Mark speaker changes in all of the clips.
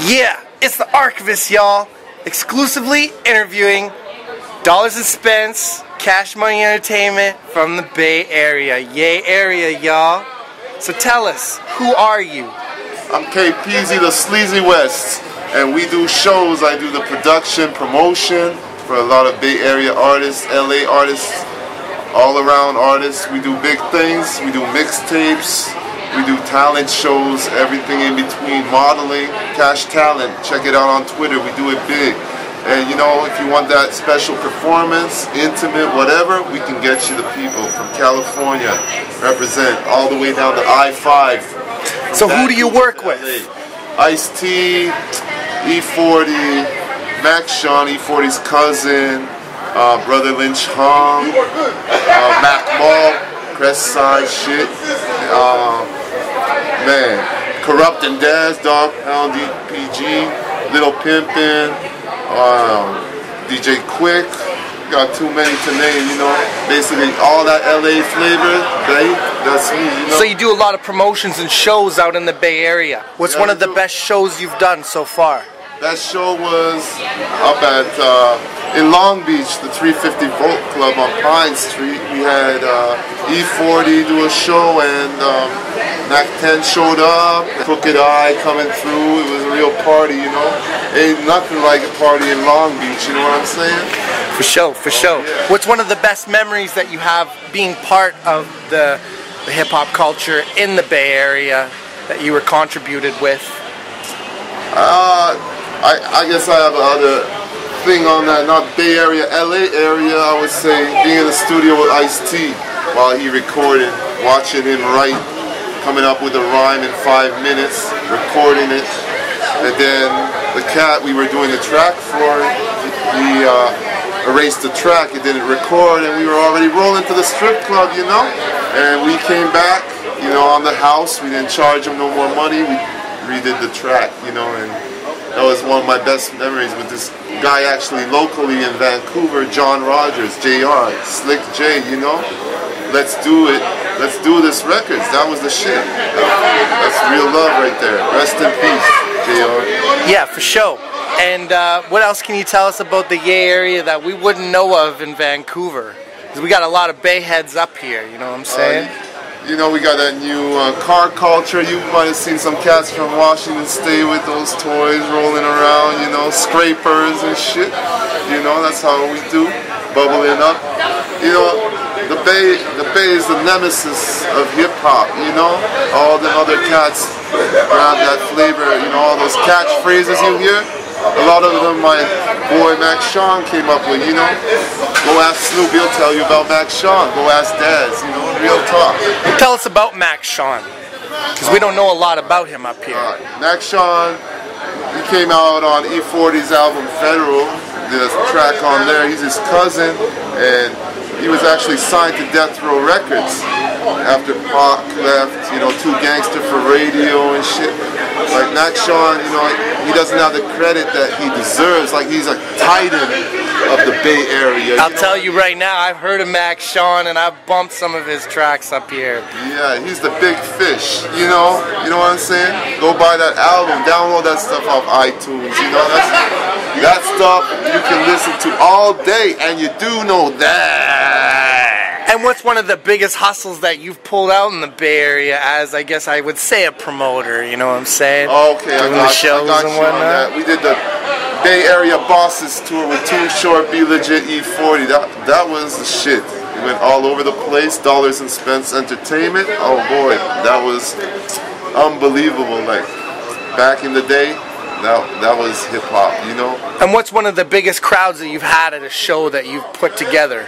Speaker 1: Yeah, it's the Archivest, y'all. Exclusively interviewing Dollars and Spence, Cash Money Entertainment from the Bay Area. Yay area, y'all. So tell us, who are you?
Speaker 2: I'm PEAZY, the Sleazy West, and we do shows. I do the production, promotion for a lot of Bay Area artists, LA artists, all around artists. We do big things, we do mixtapes, we do talent shows, everything in between, modeling, Cash Talent. Check it out on Twitter, we do it big. And you know, if you want that special performance, intimate, whatever, we can get you the people from California, represent all the way down to I-5.
Speaker 1: So who do you work with?
Speaker 2: Ice-T, E40, Max Sean, E40's cousin, Brother Lynch Hong, Mac Mall, Crest Side shit, man, Corrupt and Daz, Dog Pound, DPG, Little Pimpin', DJ Quick, got too many to name, you know, basically all that LA flavor, that's me, you know.
Speaker 1: So you do a lot of promotions and shows out in the Bay Area. What's one of the best shows you've done so far?
Speaker 2: That show was up at, in Long Beach, the 350 Volt Club on Pine Street. We had E40 do a show and Mac 10 showed up, Crooked Eye coming through. It was a real party, you know. Ain't nothing like a party in Long Beach, you know what I'm saying?
Speaker 1: For sure, for sure. Yeah. What's one of the best memories that you have being part of the hip-hop culture in the Bay Area that you were contributed with?
Speaker 2: I guess I have another thing on that, not Bay Area, LA area, I would say, being in the studio with Ice-T while he recorded, watching him write, coming up with a rhyme in 5 minutes, recording it, and then the cat we were doing the track for, he erased the track, it didn't record, and we were already rolling to the strip club, you know, and we came back, you know, on the house, we didn't charge him no more money, we redid the track, you know, and that was one of my best memories with this guy actually locally in Vancouver, John Rogers, JR, Slick J, you know? Let's do it. Let's do this records. That was the shit. That's real love right there. Rest in peace, JR.
Speaker 1: Yeah, for sure. And what else can you tell us about the Yay area that we wouldn't know of in Vancouver? Because we got a lot of Bay heads up here, you know what I'm saying?
Speaker 2: You know, we got that new car culture. You might have seen some cats from Washington State with those toys rolling around, you know, scrapers and shit. You know, that's how we do, bubbling up. You know, the Bay is the nemesis of hip-hop, you know? All the other cats grab that flavor, you know, all those catchphrases you hear. A lot of them my boy Max Sean came up with, you know. Go ask Snoop, he'll tell you about Max Sean. Go ask Daz, you know, real talk.
Speaker 1: Tell us about Max Sean, because we don't know a lot about him up here.
Speaker 2: Max Sean, he came out on E40's album Federal, did a track on there. He's his cousin, and he was actually signed to Death Row Records after Pac left, you know, Too Gangster for Radio and shit. Like Max Sean, you know, he doesn't have the credit that he deserves. Like he's a titan of the Bay Area.
Speaker 1: I'll tell you right now, I've heard of Max Sean and I've bumped some of his tracks up here.
Speaker 2: Yeah, he's the big fish, you know what I'm saying? Go buy that album, download that stuff off iTunes, you know, that stuff you can listen to all day, and you do know that.
Speaker 1: And what's one of the biggest hustles that you've pulled out in the Bay Area as, I guess I would say, a promoter, you know what I'm saying?
Speaker 2: Okay, I got you on that. We did the Bay Area Bosses tour with Too Short, Be Legit, E40. That was the shit. We went all over the place, Dollars and Spence Entertainment. Oh boy, that was unbelievable. Like, back in the day, that was hip-hop, you know?
Speaker 1: And what's one of the biggest crowds that you've had at a show that you've put together?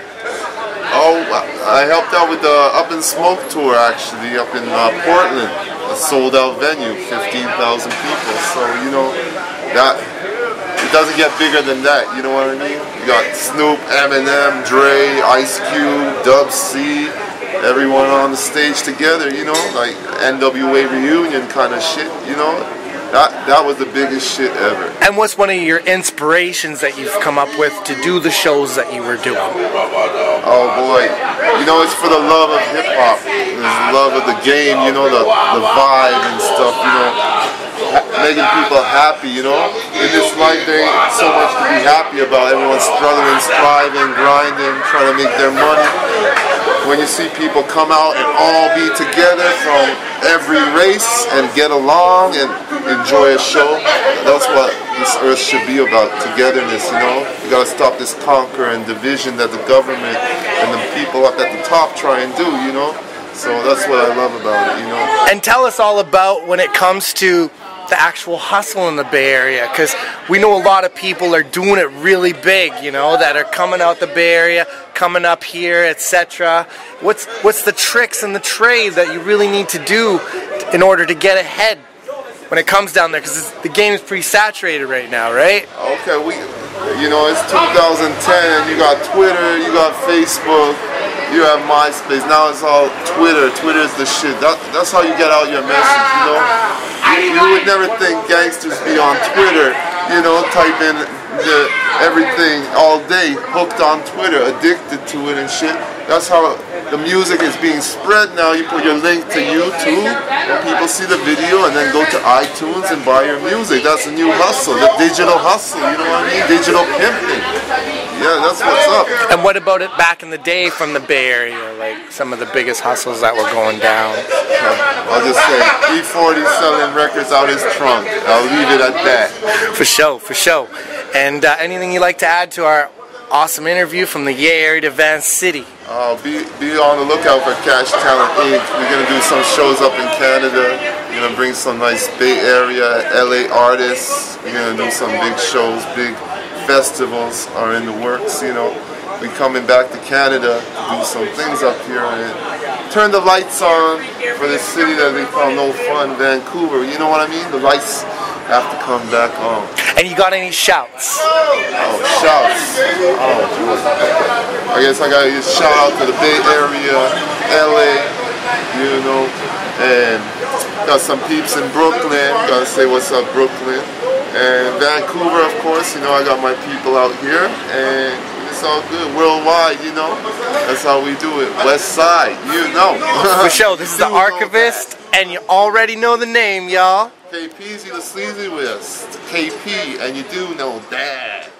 Speaker 2: Oh, I helped out with the Up in Smoke tour, actually, up in Portland. A sold-out venue, 15,000 people. So, you know, that it doesn't get bigger than that, you know what I mean? You got Snoop, Eminem, Dre, Ice Cube, Dub C, everyone on the stage together, you know, like NWA reunion kind of shit, you know? That was the biggest shit ever. And
Speaker 1: what's one of your inspirations that you've come up with to do the shows that you were doing?
Speaker 2: Oh boy, you know, it's for the love of hip hop, the love of the game, you know, the vibe and stuff, you know. making people happy, you know. In this life, there ain't so much to be happy about. Everyone's struggling, striving, grinding, trying to make their money. When you see people come out and all be together from every race and get along and enjoy a show, that's what this earth should be about, togetherness, you know. You gotta stop this conquer and division that the government and the people up at the top try and do, you know. So that's what I love about it, you know.
Speaker 1: And tell us all about when it comes to the actual hustle in the Bay Area, because we know a lot of people are doing it really big, you know, that are coming out the Bay Area, coming up here, etc. What's the tricks and the trade that you really need to do in order to get ahead when it comes down there? Because the game is pretty saturated right now, right?
Speaker 2: Okay, you know, it's 2010 and you got Twitter, you got Facebook, you have MySpace. Now it's all Twitter. Twitter's the shit. That's how you get out your message, you know. You would never think gangsters be on Twitter, you know, typing everything all day, hooked on Twitter, addicted to it and shit. That's how the music is being spread now. You put your link to YouTube and people see the video and then go to iTunes and buy your music. That's a new hustle, the digital hustle, you know what I mean? Digital pimping. Yeah, that's what's up.
Speaker 1: And what about it back in the day from the Bay Area, like some of the biggest hustles that were going down?
Speaker 2: I'll just say, E40 selling records out his trunk. I'll leave it at that.
Speaker 1: For sure, for sure. And anything you'd like to add to our awesome interview from the Yay area to Van City?
Speaker 2: Be on the lookout for Cash Talent Inc. We're going to do some shows up in Canada. We're going to bring some nice Bay Area, LA artists. We're going to do some big shows, big festivals are in the works, you know. We're coming back to Canada to do some things up here and turn the lights on for this city that they call no fun, Vancouver. You know what I mean? The lights have to come back on.
Speaker 1: And you got any shouts?
Speaker 2: Oh, shouts. Oh, I guess I gotta just shout out to the Bay Area, LA, you know, and got some peeps in Brooklyn. Gotta say what's up, Brooklyn. And Vancouver, of course, you know, I got my people out here, and it's all good, worldwide, you know. That's how we do it, West Side, you know.
Speaker 1: For sure, this is the Archivest, and you already know the name, y'all.
Speaker 2: PEAZY the Sleazy West, KP, and you do know that.